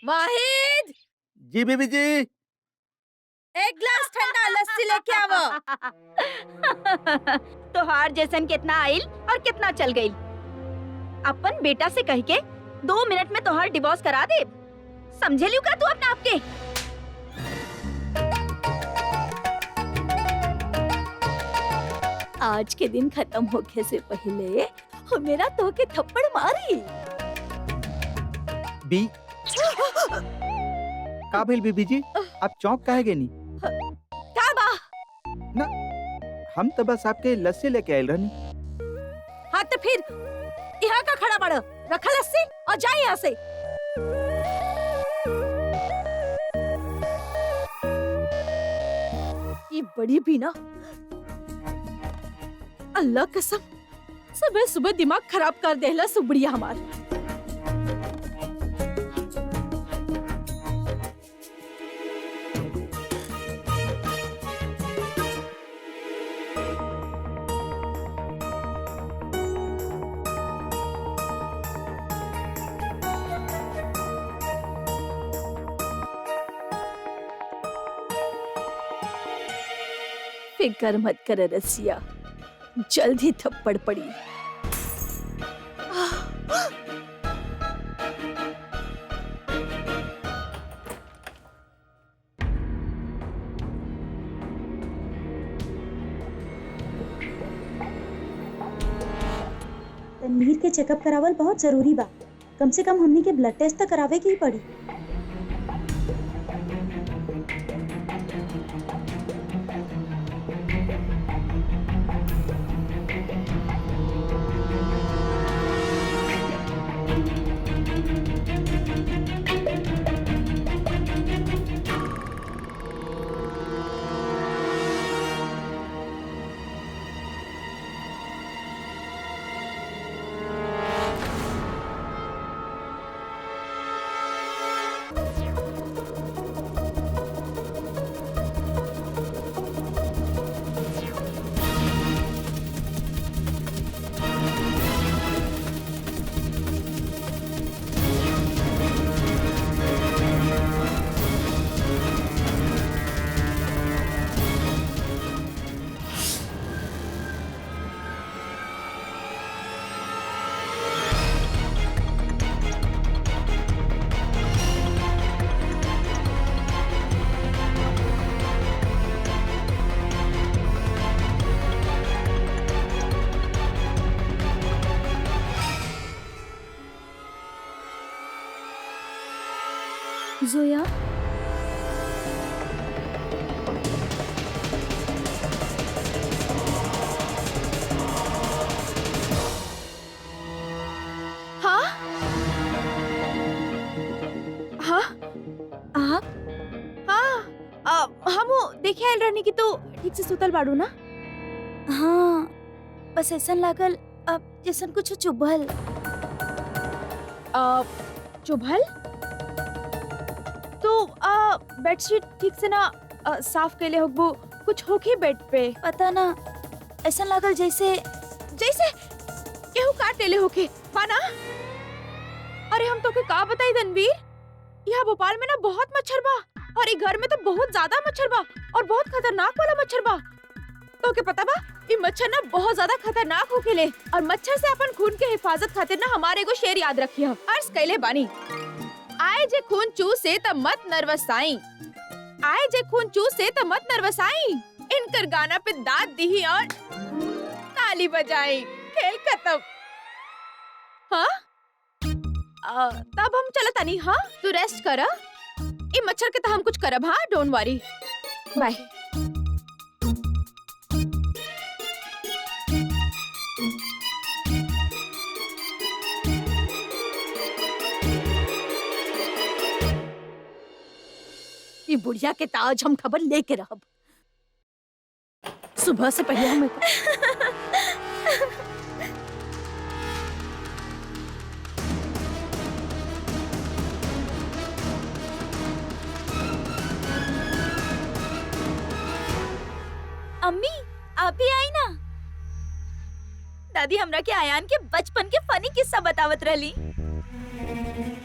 वाहिद, जी बीबी जी। एक गिलास ठंडा लस्सी लेके आवो। तोहार जैसन कितना आइल और कितना चल गई। अपन बेटा से कह के 2 मिनट में तोहार डिवोर्स करा दे। समझे लियो का तू अपने आप के? आज के दिन खत्म होके से पहले हो मेरा तो के थप्पड़ मारी। बी का भेल बीबी जी, आप चौंक काहे गेनी? का बा? ना, हम तो बस आपके लस्सी लेके आयल रहनी। हाँ तो फिर यहाँ का खड़ा बड़, रखा लस्सी और जा यहाँ से। ये बड़ी भी ना, अल्लाह कसम सुबह सुबह दिमाग खराब कर देला सुबड़िया हमार। फिकर मत कर रसिया, जल्द ही थप्पड़ पड़ी। तनवीर के चेकअप करावल बहुत जरूरी बा। कम से कम हमनी के ब्लड टेस्ट तो करावे के ही पड़ी। जोया, हाँ हाँ आप हाँ, हम देखे आयल रहनी की तो ठीक से सुतल बाड़ू ना? हाँ, बस ऐसा लागल अब जैसन कुछ चुभल। चुभल तो बेडशीट ठीक से ना साफ कैले होगबो, कुछ होके बेड पे? पता ना, ऐसा लागल जैसे जैसे केहू काट लेले होके पाना। अरे हम तो के का बताई तनवीर, यहाँ भोपाल में ना बहुत मच्छर बा और ये घर में तो बहुत ज्यादा मच्छर बा और बहुत खतरनाक वाला मच्छर बा। तो के पता बा ये मच्छर ना बहुत ज्यादा खतरनाक होखेले और मच्छर से अपन खून के हिफाजत खातिर ना हमारे एगो शेर याद रखिए। अर्ज कैले बानी, आए जे खून चूसे त मत नर्वसाई, आए जे खून चूसे त मत नर्वसाई, इनकर गाना पे दाद दी और ताली बजाई, खेल खत्म। हाँ तब हम चलत आनी। हाँ तू रेस्ट कर, ये मच्छर के तो हम कुछ करब। हाँ डोंट वरी, बाय। ये बुढ़िया के ताज हम खबर लेके रहब। सुबह से पहले हमें अम्मी आप भी आई ना। दादी हमरा के आयान के बचपन के फनी किस्सा बतावत रहली।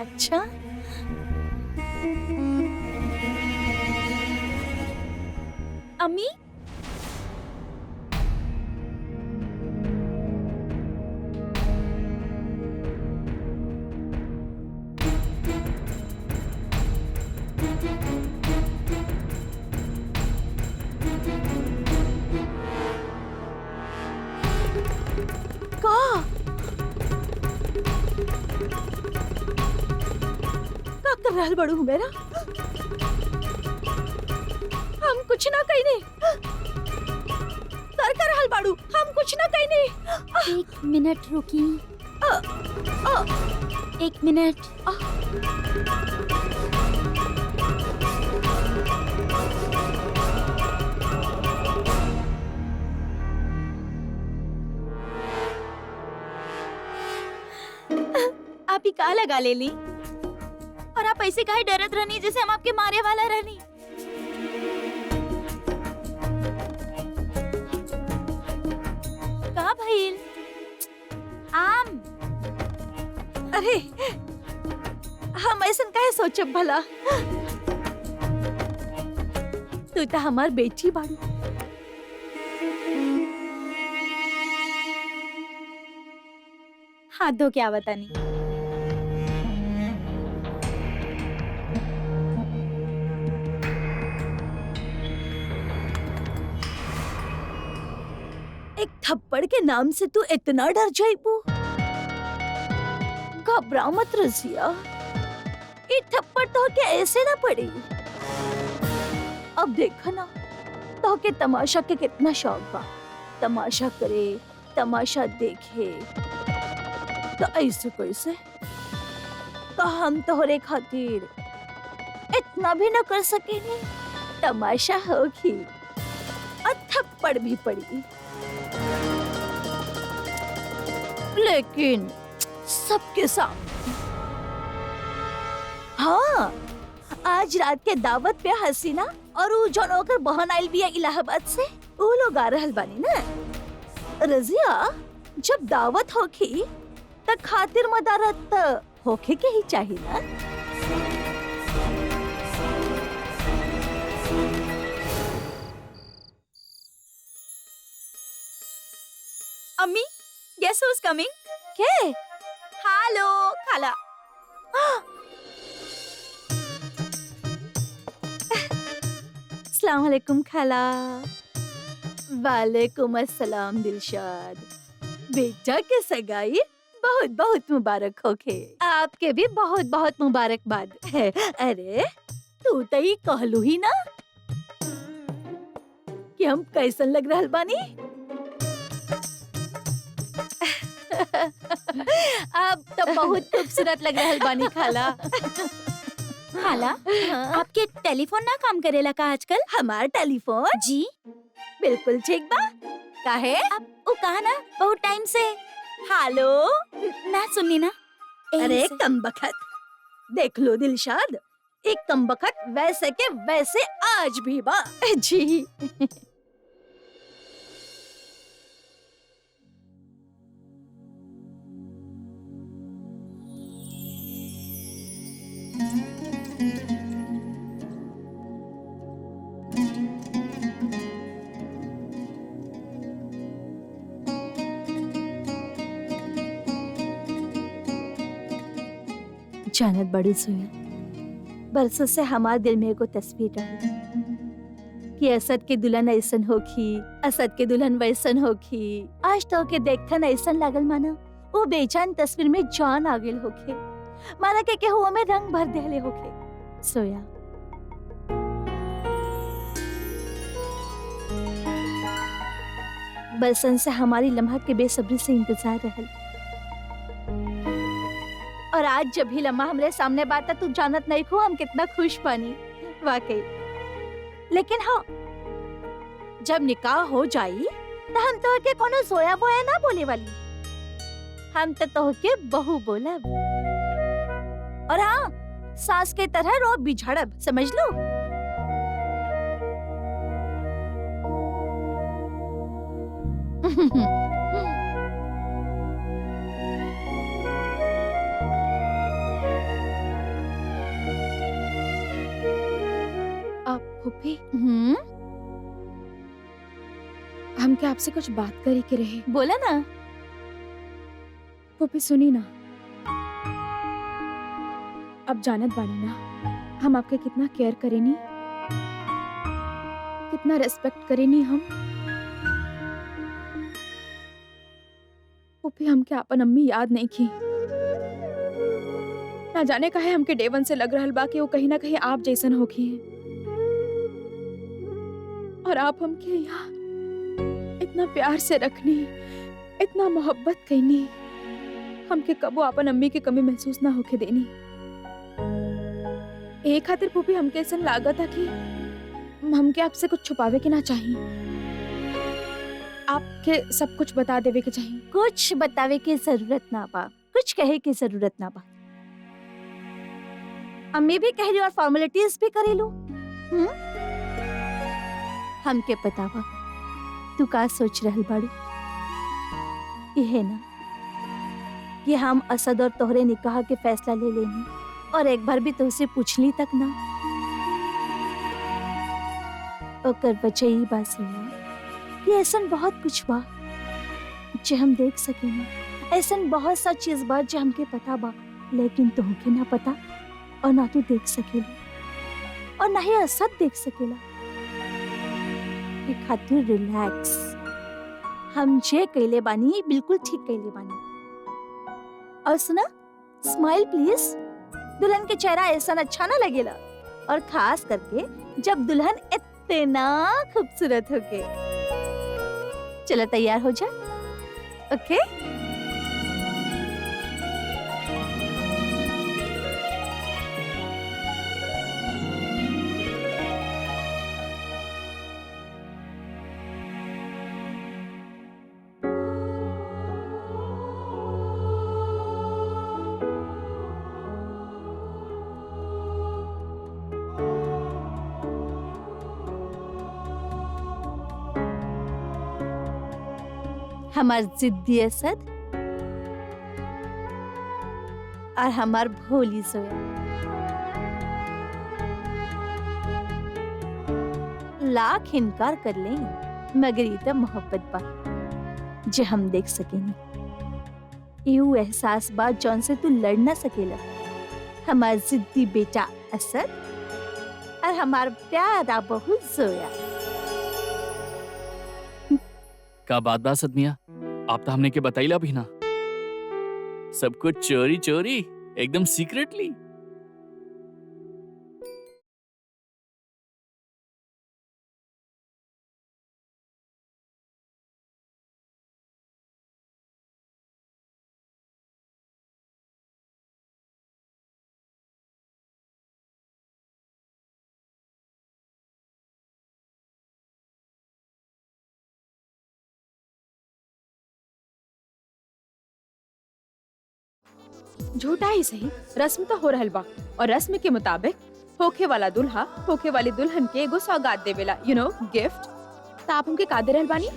अच्छा अम्मी का कर रहल बड़ू मेरा? हम कुछ ना कहने। कर कर रहल बाड़ू, हम कुछ ना कहने। एक मिनट रुकी। एक मिनट। आप ही का लगा ले ली और आप ऐसे काहे डरत रहनी जैसे हम आपके मारे वाला रहनी। का भइल? आम अरे हम ऐसन काहे सोचब भला? तू तो हमार बेटी बाड़ू। हाथ धो के आवता नहीं। एक थप्पड़ के नाम से तू इतना डर जाइबू? घबरा मत रजिया, ये थप्पड़ तो के ऐसे ना पड़ी। अब देखा ना तो के तमाशा के कितना शौक बा। तमाशा करे, तमाशा देखे, तो ऐसे कैसे? तो हम तोहरे खातिर इतना भी न कर सकेनी। तमाशा होगी और थप्पड़ भी पड़ी, लेकिन सबके सामने। हाँ, आज रात के दावत पे हसीना और उ जौन ओकर बहन आइल बिया इलाहाबाद से, उ लोग आ रहल बानी ना। रजिया, जब दावत होखी त खातिर मदारत होखे के ही चाहिए ना। अम्मी, guess who's coming? के? हेलो खाला। अस्सलाम वालेकुम खाला। वालेकुम अस्सलाम दिलशाद। बेटा के सगाई बहुत बहुत मुबारक होखे। आपके भी बहुत बहुत मुबारकबाद है। अरे तू तो ही कहलू ही ना कि हम कैसन लग रहल बानी। अब तो बहुत खूबसूरत लग रहल बानी खाला। खाला, आपके टेलीफोन ना काम करेला का आजकल? हमार टेलीफोन जी बिल्कुल ठीक बा। काहे? अब वो कहा ना बहुत टाइम से हेलो ना सुननी ना। अरे कमबख्त, देख लो दिलशाद, एक कमबख्त वैसे के वैसे आज भी बा। जी जानत बड़ी सोया, बरसों से हमारे दिल में एगो तस्वीर रही कि असद के दुल्हन ऐसन होखी, असद के दुल्हन वैसन होखी। आज तो के देखथन ऐसन लागल माना वो बेजान तस्वीर में जान आ गेल होखे, माना के हुआ में रंग भर देले होखे। सोया बरसन से हमारी लम्हा के बेसब्री से इंतजार रहल, और आज जब भी लम्हा हमरे सामने बात तू जानत नहीं को हम कितना खुश बानी वाकई। लेकिन हाँ, जब निकाह हो जाई तो हम तो के कोनो सोया बोया ना बोले वाली, हम तो के बहू बोलब। और हाँ, सास के तरह रो बिझड़ब, समझ लो। फूफी, हमके आपसे कुछ बात करे के रहे। बोला ना। पुप्पी सुनी ना, अब जानत बानी ना हम आपके कितना केयर करेनी, कितना रेस्पेक्ट करेनी हम। पुप्पी हमके आपन अम्मी याद नहीं की। ना जाने काहे हमके डे वन से लग रहल बा कि वो कहीं ना कहीं आप जैसन होखी हैं। और आप हमके यहाँ इतना प्यार से रखनी, इतना मोहब्बत करनी, हमके कबो आपन अम्मी की कमी महसूस ना होके देनी। एक खातिर पुप्पी हमके ऐसा लागत था कि हमके आपसे कुछ छुपावे के ना चाहिए, आपके सब कुछ बता देवे के चाहिए। कुछ बतावे की जरूरत ना बा, कुछ कहे की जरूरत ना बा। अम्मी भी कह रही और फॉर्मेलिटीज भी करे लो। हमके पता बा तू का सोच रहल बाड़ू। यह ना कि हम असद और तोहरे निकाह के फैसला ले लेनी और एक बार भी तुझसे पूछली तक ना। ओकर वजह ही बात सुना कि ऐसन बहुत कुछ बा जे हम देख सकेनी, ऐसन बहुत सा चीज बा जे हमके पता बा लेकिन तुमके ना पता और ना तू देख सकेला और ना ही असद देख सकेला। एक खातिर रिलैक्स, हम जे कैले बानी बिल्कुल ठीक कैले बानी। और सुना, स्माइल प्लीज। दुल्हन के चेहरा ऐसा अच्छा ना लगेला, और खास करके जब दुल्हन इतना खूबसूरत होके। चलो तैयार हो जा। ओके हमार जिद्दी असद और हमार भोली सोया। लाख इनकार कर लें मगर ये तो मोहब्बत बा जे हम देख सकेनी। यू एहसास बा जौन से तू लड़ ना सकेला। हमार जिद्दी बेटा असद और हमार प्यारा बहू जोया। का बात बा सदमिया, आप तो हमने के बताइला भी ना। सब कुछ चोरी चोरी, एकदम सीक्रेटली। झूठा ही सही, रस्म तो हो रहल बा और रस्म के मुताबिक होखे वाला दूल्हा होखे वाली दुल्हन के एगो सौगात देवेला, यू नो, गिफ्ट। तो आप हमके का दे रहल बानी?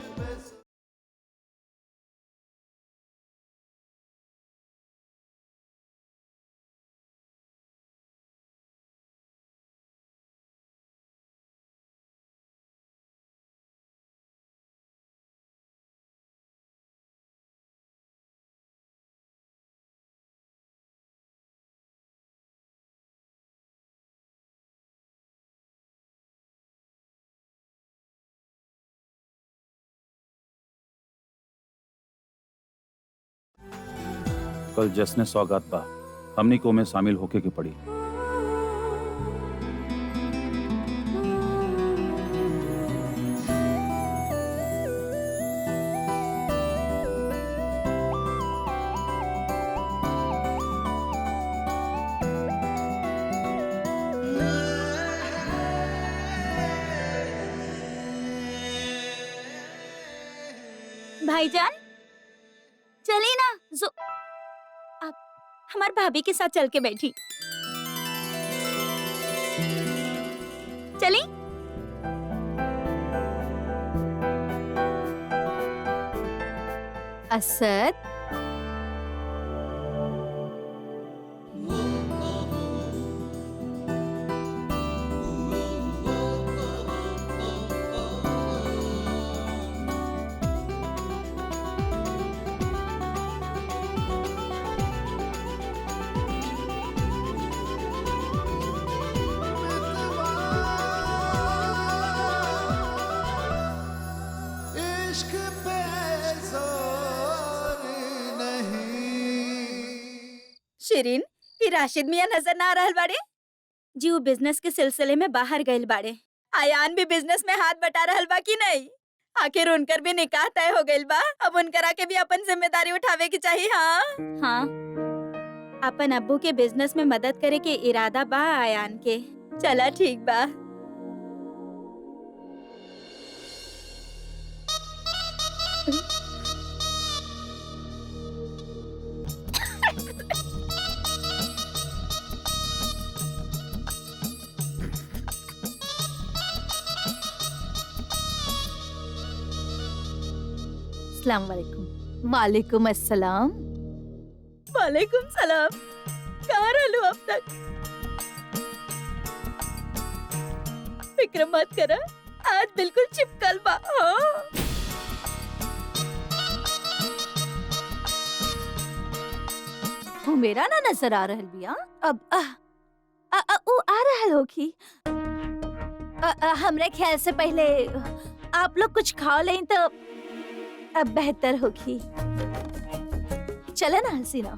कल जश्न सौगात बा, हमनी को में शामिल होके के पड़ी। भाईजान चली ना, आप हमार भाभी के साथ चल के बैठी। चली। असद शिरीन, कि राशिद मियाँ नजर ना आ रहल बाड़े? जी वो बिजनेस के सिलसिले में बाहर गइल बाड़े। आयान भी बिजनेस में हाथ बटा रहल बा कि नहीं? आखिर उनकर भी निकाह तय हो गइल बा, अब उनकरा के भी अपन जिम्मेदारी उठावे की चाहिए। हाँ हाँ, अपन अब्बू के बिजनेस में मदद करे के इरादा बा आयान के। चला ठीक बा। अस्सलाम वालेकुम। वालेकुम अस्सलाम। वालेकुम सलाम। कहाँ रहलू अब तक? फिक्र मत करा, आज बिल्कुल चिपकल बा। हाँ। वो मेरा ना नजर आ रहल बिया। अब वो आ रहल होखी। हमरे ख्याल से पहले आप लोग कुछ खा लें तो अब बेहतर होगी। चले ना हसीना।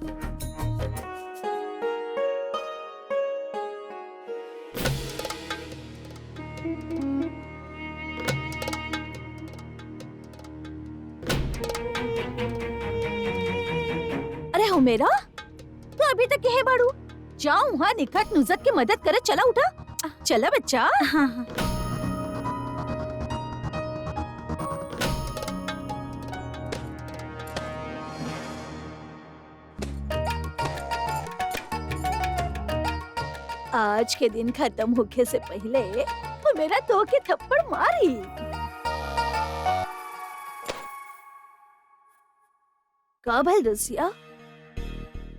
अरे हो मेरा, तो अभी तक यही बाड़ू? जाओ वहाँ निकट नुजत की मदद करे। चला उठा, चला बच्चा। हाँ हाँ। आज के दिन खत्म होके से पहले वो मेरा तो के थप्पड़ मारी। का भल रसिया,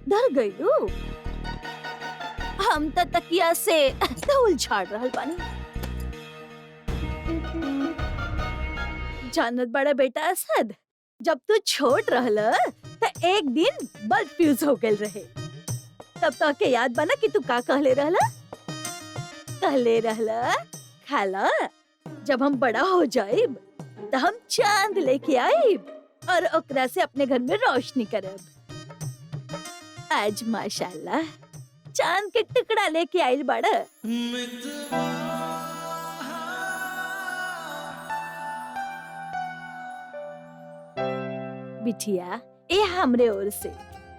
डर गई लू? हम तो तकिया से धूल झाड़ रहल बानी। जानत बड़ा बेटा असद, जब तू छोट रहल तो एक दिन बल्ब फ्यूज हो गए रहे। तब तो के याद बना कि तू का कहले रहला? कहले रहला, खाला जब हम बड़ा हो जाइब तो हम चांद लेके आइब और ओकरा से अपने घर में रोशनी करब। आज माशाल्लाह चांद के टुकड़ा लेके आइल बड़ा। बिटिया, ये हमरे ओर से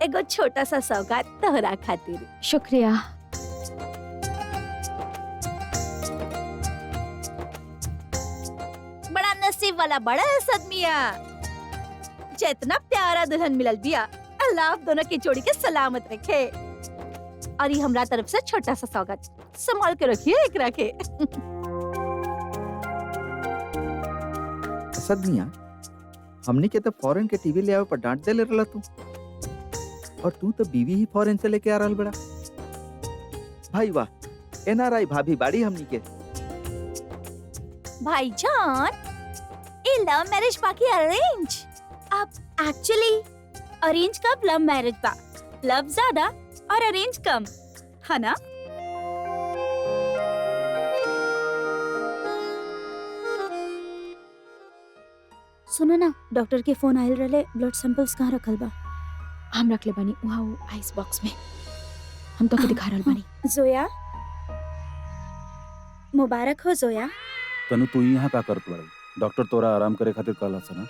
एगो छोटा सा सौगात तोहरा खातिर। शुक्रिया। बड़ा नसीब वाला बड़ा असद मियाँ, जितना प्यारा दुल्हन मिलल बिया। अल्लाह आप दोनों की जोड़ी के सलामत रखे। और ये हमरा तरफ से छोटा सा सौगात, संभाल के रखिए एकरा के। असद मियाँ, हमने के तो फॉरेन के टीवी ले आवे पर डांट दे ले रहा तू, और तू तो बीवी ही फॉरेन से लेके आ रहल बड़ा। भाई वाह, एनआरआई भाभी बाड़ी हमनी के। भाईजान, ये लव मैरिज बाकी अरेंज? अब एक्चुअली अरेंज कब लव मैरिज बा, लव ज्यादा और अरेंज कम, है ना? सुनो ना, डॉक्टर के फोन आयल रहे, ब्लड सैंपल्स कहाँ रखल बा? हम रख ले बानी वहाँ आइस बॉक्स में। हम तो दिखा रहल बानी। जोया, मुबारक हो जोया। तनु तू यहाँ का करत बड़ी? डॉक्टर तोरा आराम करे खातिर कहला से ना।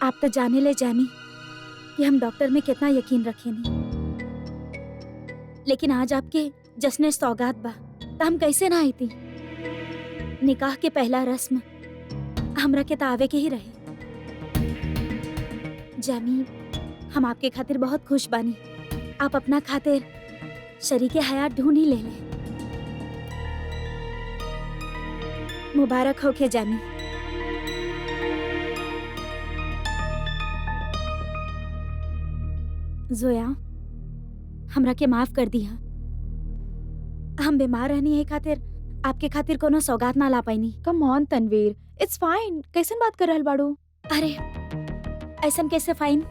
आप तो जाने ले जानी कि हम डॉक्टर में कितना यकीन रखेनी, लेकिन आज आपके जश्न सौगात बा तो हम कैसे ना आई थी। निकाह के पहला रस्म हमरा के तावे के ही रहे। जामी, हम आपके खातिर बहुत खुश बानी। आप अपना खातिर शरीके हयात ढूंढ ही ले लें। मुबारक हो के जामी। जोया, हमरा के माफ कर दिया। हम बीमार रहनी है खातिर आपके खातिर कोनो सौगात ना ला पाईनी। Come on Tanveer, it's fine. कैसन बात कर रहल बाड़ू? अरे ऐसन कैसे फाइन?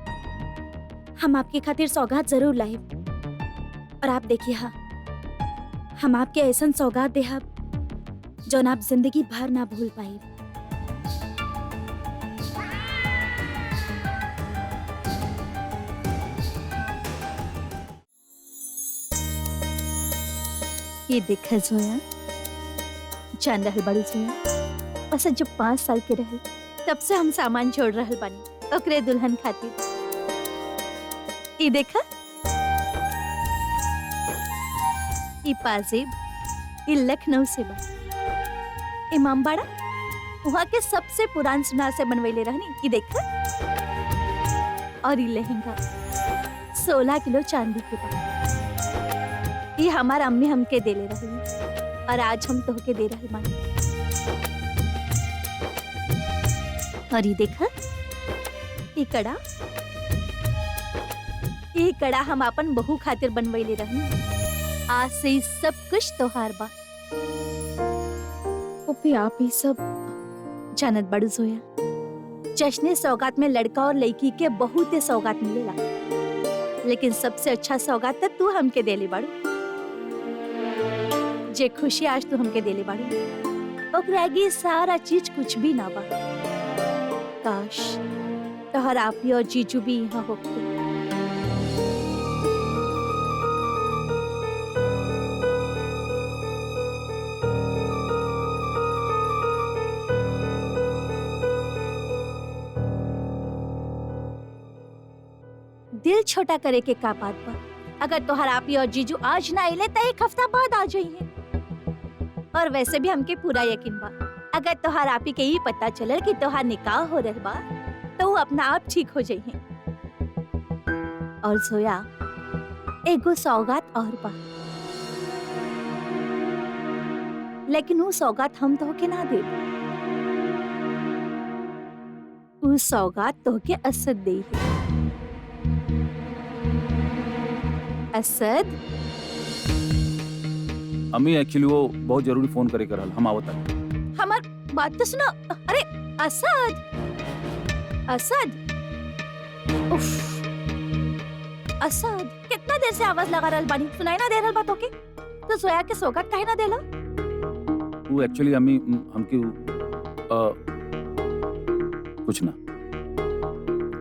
हम आपके खातिर सौगात जरूर लाए, और आप देखिए हाँ, हम आपके ऐसन सौगात देहब जौन आप जिंदगी भर ना भूल पाई। ये देखा जोया, जान रहल बड़ी जोया, बस जब 5 साल के रहल तब से हम सामान छोड़ रहल बानी ओकरे दुल्हन खातिर। ये देखा, ये पाजेब, ये लखनऊ से बा, इमामबाड़ा वहाँ के सबसे पुरान सुनार से बनवैले रहनी। ये देखा, और ये लहंगा 16 किलो चांदी के बा। ये हमार अम्मी हमके देले रही और आज हम तोहके दे रहल बानी। और ये देखा, ये कड़ा हम अपन बहू खातिर बनवैले रहनी। आज से ही सब कुछ तोहार बा। पुप्पी आप ही सब जानत बड़ू जोया, जश्न सौगात में लड़का और लड़की के बहुत सौगात मिलेला, लेकिन सबसे अच्छा सौगात तो तू हमके देले बाड़ू। जे खुशी आज तू हमके देले बाड़ू, ओकरे आगे सारा चीज कुछ भी ना बा। काश तोहर आपी और जीजू भी यहाँ होते। दिल छोटा करे के का बात बा। अगर तोहर आपी और जीजू आज ना आइले तो 1 हफ्ता बाद आ जाइए। और वैसे भी हमके पूरा यकीन बा, अगर तोहर आपी के ही पता चलल कि तोहार निकाह हो रहल बा तो वो अपना आप ठीक हो जाइए। और जोया, एगो सौगात और बा, लेकिन वो सौगात हम तोहके ना देब। वो सौगात तोहके असद देई। असद, अम्मी एक्चुअली वो बहुत जरूरी फोन करे करल, हम आवत है। हमार बात तो सुनो। अरे असद, असद, उफ, असद, कितना देर से आवाज लगा रहल बानी, सुनाई ना दे रहल बात ओके? तो सोया के सौगात काहे ना देला? वो एक्चुअली अम्मी हमके कुछ ना।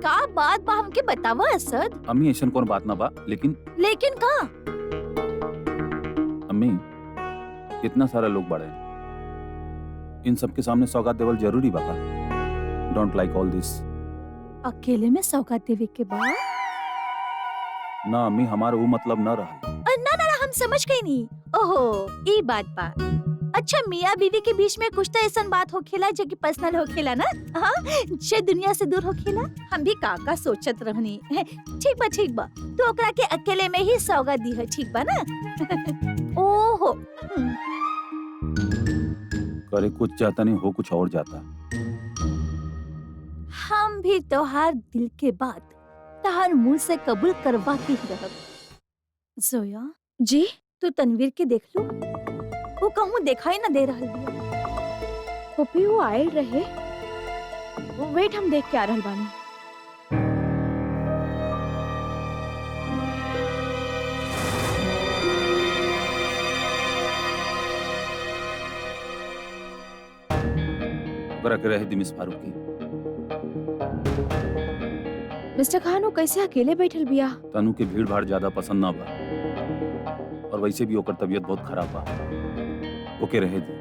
का बात बा हमके बतावा असद। अम्मी ऐसन कौन बात ना बा, लेकिन का? अम्मी इतना सारा लोग बड़े, इन सबके सामने सौगात देवल जरूरी बा का? Don't like all this. अकेले में सौगात देवे के बाद? ना अम्मी, हमारा वो मतलब ना रहा। ना ना ना, हम समझ गई नहीं। ओहो, ये बात बा। अच्छा, मियाँ बीवी के बीच में कुछ तो ऐसा बात होखेला जो कि पर्सनल होखेला ना? हाँ, जे दुनिया से दूर होखेला। हम भी काका सोचत रहनी। ठीक बा, तो ओकरा के अकेले में ही सौगात दी है, ठीक बा ना? ओहो, करे कुछ चाहता नहीं, हो कुछ और जाता। हम भी तोहार दिल के बात तोहार मुंह से कबूल करवा के ही रहब। जोया जी, तू तनवीर के देख लो, वो कहूँ दिखाई ना दे रहल बिया। पुप्पी वो आए रहे। वेट, हम देख के आ रहल बानी। ओकरा के रहे दी मिस फारूकी। मिस्टर खान, वो कैसे अकेले बैठल बिया? तनु के भीड़ भाड़ ज्यादा पसंद ना बा, और वैसे भी ओकर तबीयत बहुत खराब बा। ओके रहे दी।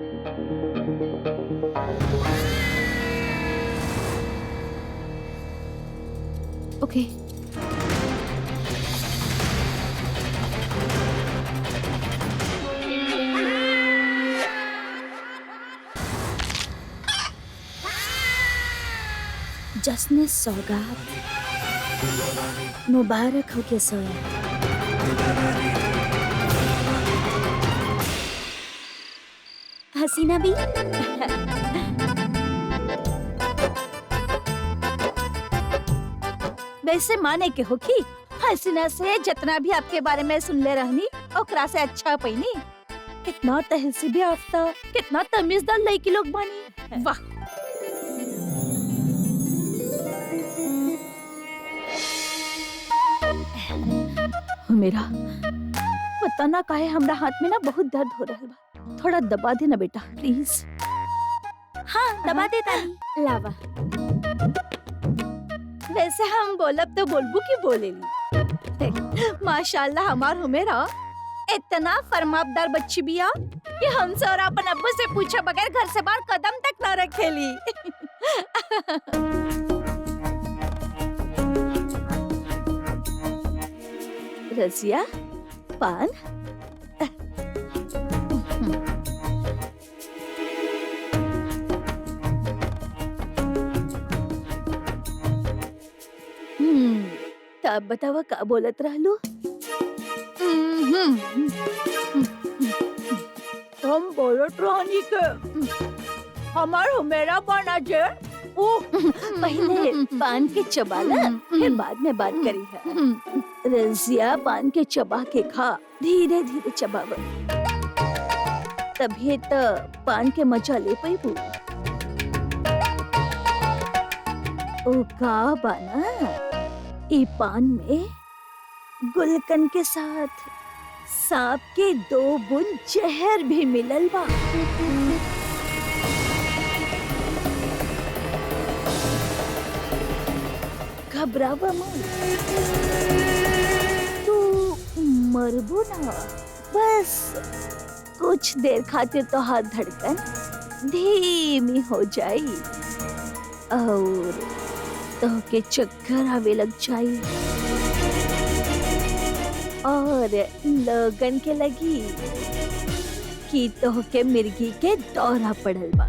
ओके। जश्न सौगात मुबारक हो के सोया। हसीना भी वैसे माने के हो कि हसीना से जितना भी आपके बारे में सुन ले रहनी, ओकरा से अच्छा पैनी। कितना तहसीब याफ्ता, कितना तमीजदार लड़की लोग बानी। वाह, मेरा पता ना काहे हमरा हाथ में ना बहुत दर्द हो रहा है। थोड़ा दबा देना बेटा प्लीज। हाँ, दबा दे तानी। लावा, वैसे हम बोलब तो बोलबू की बोलेली। माशाल्लाह, हमार हुमेरा इतना फरमाबदार बच्ची बिया कि हमसे और अपन अब्बू से पूछे बगैर घर से बाहर कदम तक न रखेली। रजिया, पान। तब बतावा का बोलत रहलू? हम बोलत रहनी के हमार मेरा बना जे पहले पान के चबाला फिर बाद में बात करी है। रजिया पान के चबा के खा, धीरे धीरे चबाव, तभी तो पान के मजा ले पैबू। ओ का बाना ई पान में गुलकन के साथ सांप के 2 बूंद जहर भी मिलल बा। घबरावा मत, तू मरबो ना, बस कुछ देर खातिर तो हाथ धड़कन धीमी हो जाई और तो के चक्कर आवे लग जाई और लगन के लगी कि तो के मिर्गी के दौरा पड़ल बा।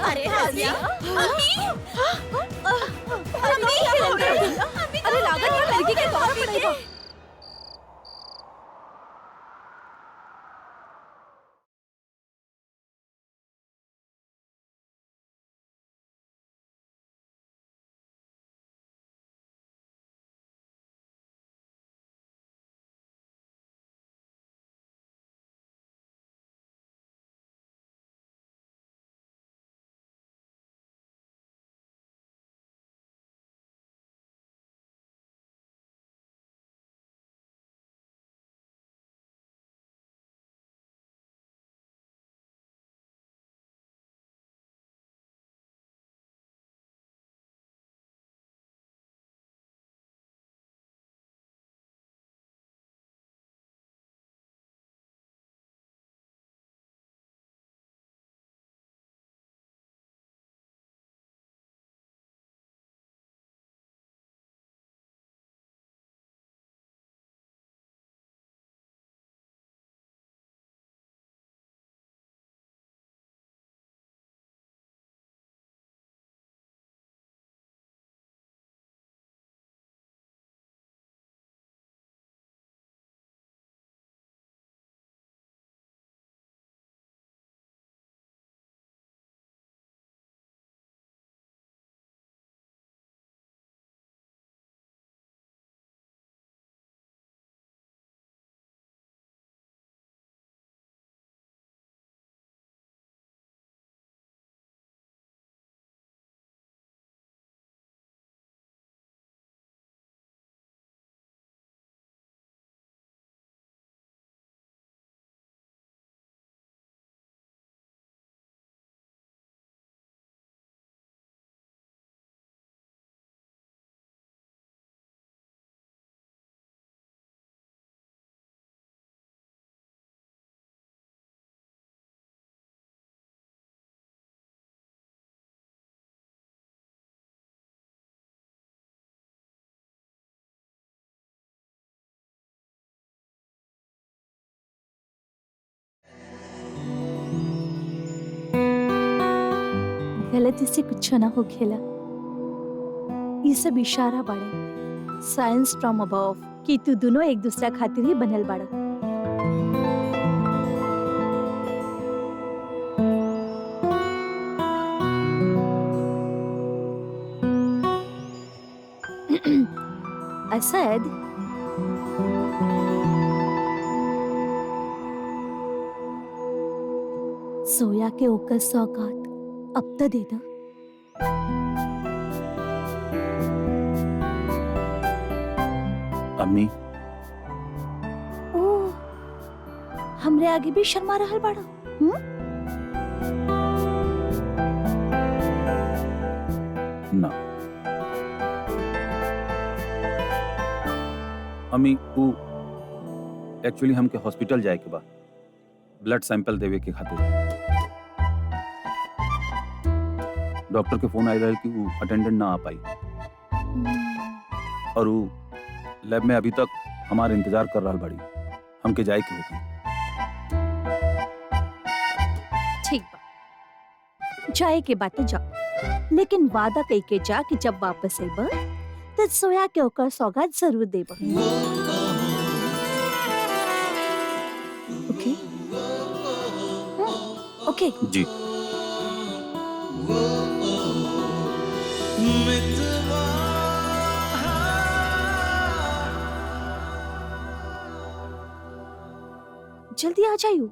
अरे रजिया, अरे लागत है लड़की के दौरा पड़ल बा। गलती से कुछ ना हो खेला, ये सब इशारा बाड़े, साइंस फ्रॉम अबव कि तू दोनों एक दूसरा खातिर ही बनल बाड़ा। असद, सोया के ओकर सौगात अब तो दे दो। अम्मी, ओ, हमरे हमरे आगे भी शर्मा रहल बाड़ा। ना अम्मी वो एक्चुअली हमके हॉस्पिटल जाए के बा ब्लड सैंपल देवे के खातिर। डॉक्टर के फोन आए रहे कि वो अटेंडेंट ना आ पाई और वो लैब में अभी तक हमारे इंतजार कर रहा बाड़ी। हमके जाए के होगी। ठीक बा, जाए के बात जा, लेकिन वादा कई के जा कि जब वापस आइब तो सोया के ओकर सौगात जरूर देब। ओके ओके जी। जल्दी आ जाइयो,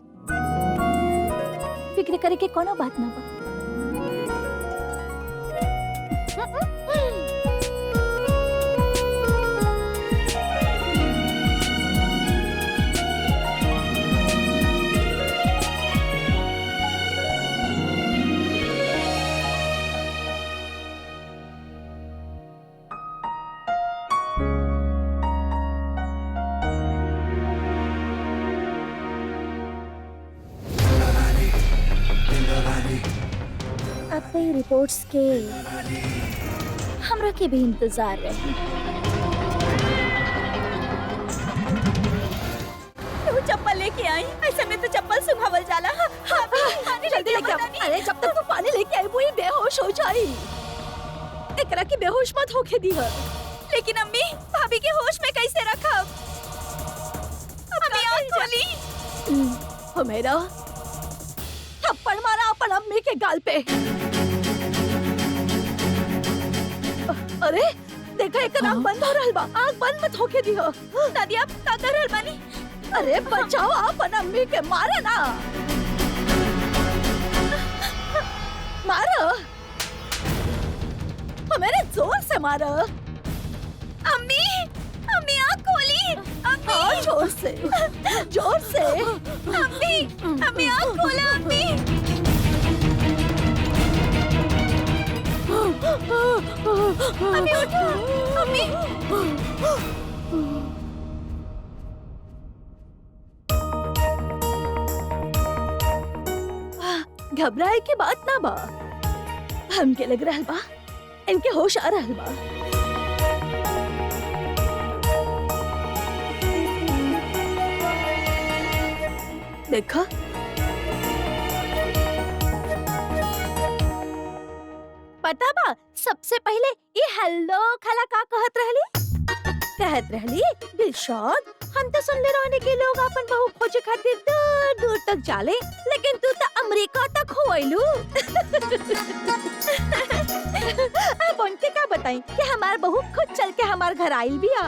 फिक्र करे के कोनो बात ना बा। अपनी रिपोर्ट्स के हमरा के भी इंतजार रहे। तू चप्पल लेके आई, ऐसे में तो चप्पल सुखावल जाला। हाँ, पानी जल्दी लेके आओ। अरे जब तक तू पानी लेके आई वो ही बेहोश हो जाई। एकरा की बेहोश मत होके दी है। लेकिन अम्मी, भाभी के होश में कैसे रखब? अम्मी आँख खोली। हमेरा थप्पड़ मारा अपन अम्मी के गाल पे। अरे देखा एक आँख बंद हो रहल बा, आँख बंद मत होके दी हो। दादी आप का कर रहल बानी? अरे बचाओ अपन अम्मी के, मारा ना, मारो हमेरे जोर से मारो। अम्मी, अम्मी आँख खोली। अम्मी, और जोर से, जोर से। अम्मी, अम्मी आँख खोला अम्मी। अम्मी उठो, अम्मी। घबराए की बात ना बा, हमके लग रहल बा इनके होश आ रहल बा। देखा पता बा सबसे पहले ये हेलो खाला का कहत रहली दिलशाद, हम तो सुन ले रहने के लोग अपन बहू खोजे खातिर दूर दूर तक जाले, लेकिन तू तो अमेरिका तक होइलू। अब उनके का बताई कि हमार बहू खुद चल के हमार घर आइल बिया।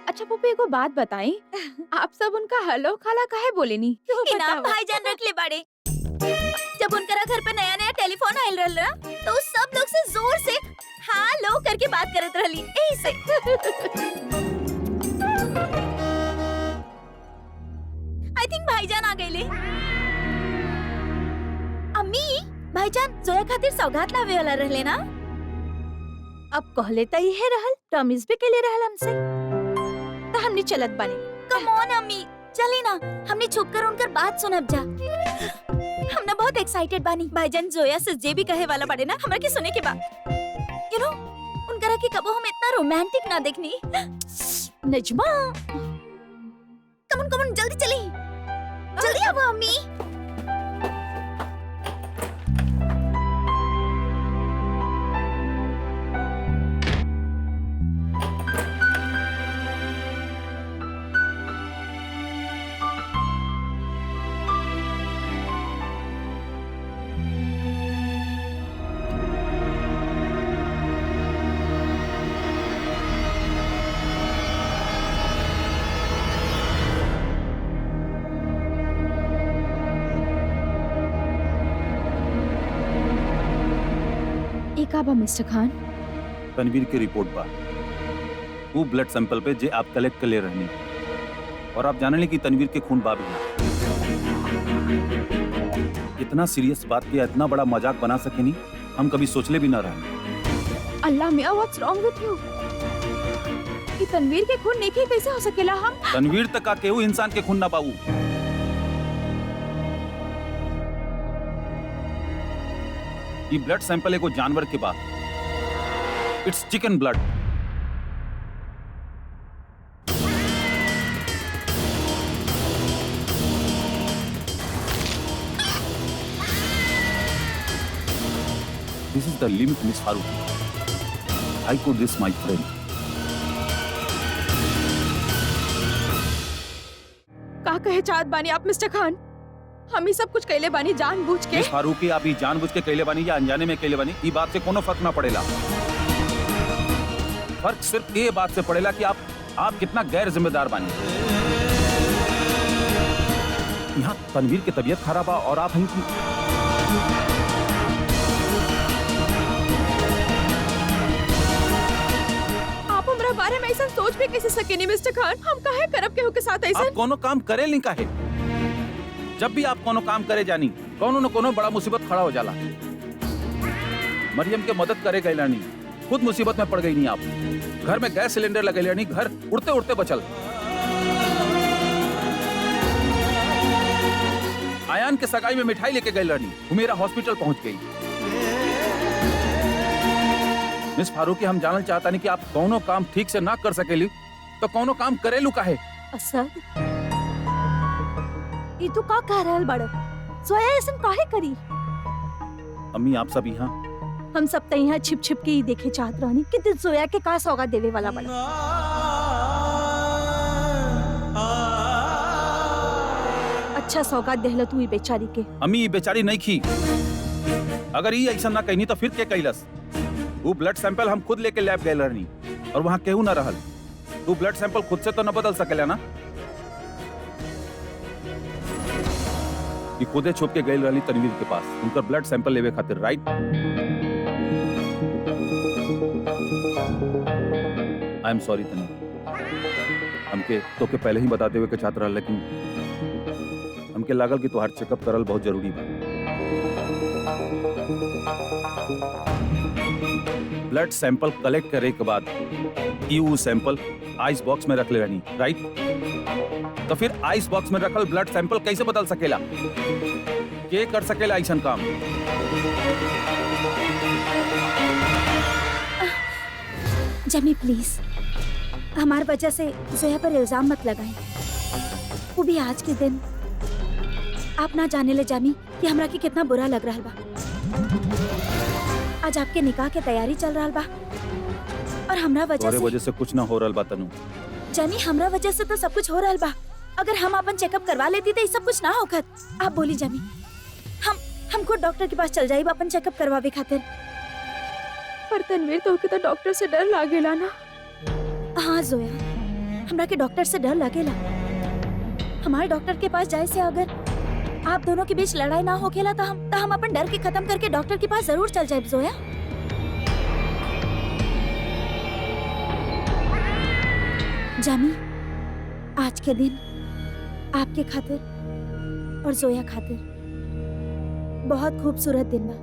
अच्छा पप्पू एगो बात बताई, आप सब उनका हेलो खाला काहे बोलेनी? इनाम भाईजान रख ले बाड़े। जब उनकरा घर पे नया नया टेलीफोन आइल रहल ना, तो सब लोग से जोर से हेलो करके बात करत रहली। एही से आई थिंक भाईजान आ गइले। अम्मी, भाईजान जोया खातिर सौगात लावे वाला रहले ना? अब कहले त इहे रहल, प्रॉमिस भी केले रहल हमसे, त हमनी चलत बानी। कम ऑन अम्मी, चली ना, हमने छुप कर उनकर बात सुनब जा। हमने बहुत एक्साइटेड बानी। भाईजान जोया से जे भी कहे वाला पड़े ना, हमरा के सुने के बा। यू नो, उनकरा के कबो हम इतना रोमांटिक ना देखनी। नजमा, कमन कमन जल्दी चली, जल्दी आओ अम्मी। का बा मिस्टर खान? तनवीर की रिपोर्ट बा, वो ब्लड सैंपल पे जे आप कलेक्ट कर ले रहनी, और आप जाने कि तनवीर के खून बाबी है। इतना सीरियस बात किया, इतना बड़ा मजाक बना सके नहीं, हम कभी सोचले भी ना रहे। अल्लाह मियां, व्हाट्स रॉन्ग विथ यू? कि तनवीर के खून नेकी कैसे हो सकेला? हम तनवीर तक का केहू इंसान के खून ना पाऊ। ये ब्लड सैंपल एगो जानवर के बाद, it's chicken blood. This is the limit, Miss Faruqi. I could this, my friend. का कहे चाहत बानी आप मिस्टर खान? हम ही सब कुछ कैले बानी जानबूझ के। मिस फारूकी, आप ये जानबूझ के कैले बानी या अनजाने में कैले बानी, ये बात से कोनो फर्क ना पड़ेला। फर्क सिर्फ ये बात से पड़ेला कि आप कितना गैर जिम्मेदार बानी। यहाँ तनवीर की तबीयत खराब है और आप हैं हमरा बारे में ऐसा सोच भी कैसे सके नहीं मिस्टर खान? हम काहे करब केहू के साथ ऐसा? आप कोनो काम करे नहीं काहे? जब भी आप कोनो काम करे जानी, कोनो न कोनो बड़ा मुसीबत खड़ा हो जाला। मरियम के मदद करे गए नहीं, खुद मुसीबत में पड़ गई नहीं आप। घर में गैस सिलेंडर लगे नहीं, घर उड़ते उड़ते बचल। आयान के सगाई में मिठाई लेके गए नहीं, वो मेरा हॉस्पिटल पहुंच गई। मिस फारूकी, हम जानना चाहता नहीं कि आप कोनो काम ठीक से ना कर सकेली तो कोनो काम करेलू काहे? असद, ये तो का कह रहल बड़? सोया ऐसन काहे करी? अम्मी, आप सब यहाँ? हम सब तो यहाँ छिप छिप के ही देखे चाहत रहनी कि तू सोया के का सौगात देवे वाला बड़ा। अच्छा सौगात देहला तू ई बेचारी के। अम्मी, ये बेचारी नहीं खी। अगर ये ऐसा ना कहनी तो फिर क्या कैलस? वो ब्लड सैंपल हम खुद लेके लैब गए रहनी और वहाँ केहू ना रहल। तू ब्लड सैंपल खुद से तो न बदल सकेला ना। ये खुदे छुप के गए रहनी तनवीर के पास उनका ब्लड सैंपल लेवे खातिर, right? I am sorry Tanveer, हमके तो के पहले ही बता देवे के चाहत रहल, लेकिन हमके लागल कि तोहार चेकअप करल बहुत जरूरी बा। ब्लड सैंपल कलेक्ट करे के बाद यू सैंपल आइस बॉक्स में रख ले रहनी, राइट? तो फिर आइस बॉक्स में रखल ब्लड सैंपल कैसे बदल सकेला? के कर सकेला ऐसा काम? जमी प्लीज, हमार वजह से जोया पर इल्जाम मत लगाएं। वो भी आज के दिन। आप ना जाने ले जामी कि हमरा के कितना बुरा लग रहा बा। आज आपके निकाह के तैयारी चल रहा बा और हमरा वजह से कुछ ना हो रहा बा तनु। जमी, हमरा वजह से तो सब कुछ हो रहा बा। अगर हम अपन चेकअप करवा लेती तो ये सब कुछ ना होखत। आप बोली जमी, हम खुद डॉक्टर के पास चल जाइब अपन चेकअप करवावे खातिर। पर तनवीर, तो के तो डॉक्टर से डर लागेला ना? हाँ जोया, हमरा के डॉक्टर से डर लगेला। हमारे डॉक्टर के पास जाए से अगर आप दोनों के बीच लड़ाई ना होखेला तो हम अपन डर के खत्म करके डॉक्टर के पास जरूर चल जाए जोया। जामी, आज के दिन आपके खातिर और जोया खातिर बहुत खूबसूरत दिन बा।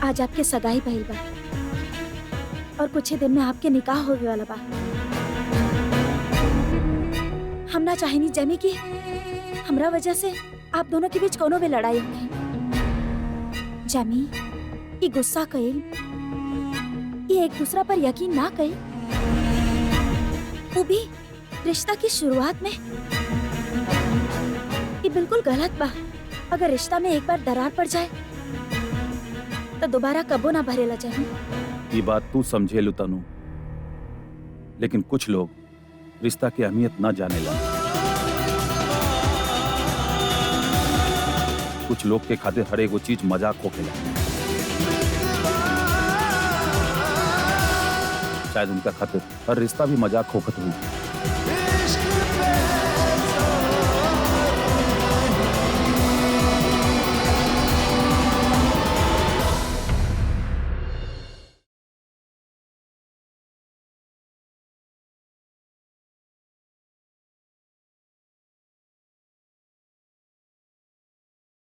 आज आपके सगाई भइल बा और कुछ ही दिन में आपके निकाह होने वाला बा। हम ना चाहेनी जमी कि हमरा वजह से आप दोनों के बीच कोनो भी लड़ाई होगी। जमी, ये गुस्सा कइल, ये एक दूसरा पर यकीन ना कइल, वो भी रिश्ता की शुरुआत में, ये बिल्कुल गलत बा। अगर रिश्ता में एक बार दरार पड़ जाए तो दोबारा कबो ना भरेला चाहिए। ये बात तू समझे लू तनु, लेकिन कुछ लोग रिश्ता की अहमियत ना जाने लगे। कुछ लोग के खातिर हर एक वो चीज मजाक होखेला। शायद उनका खातिर हर रिश्ता भी मजाक होखत हुई।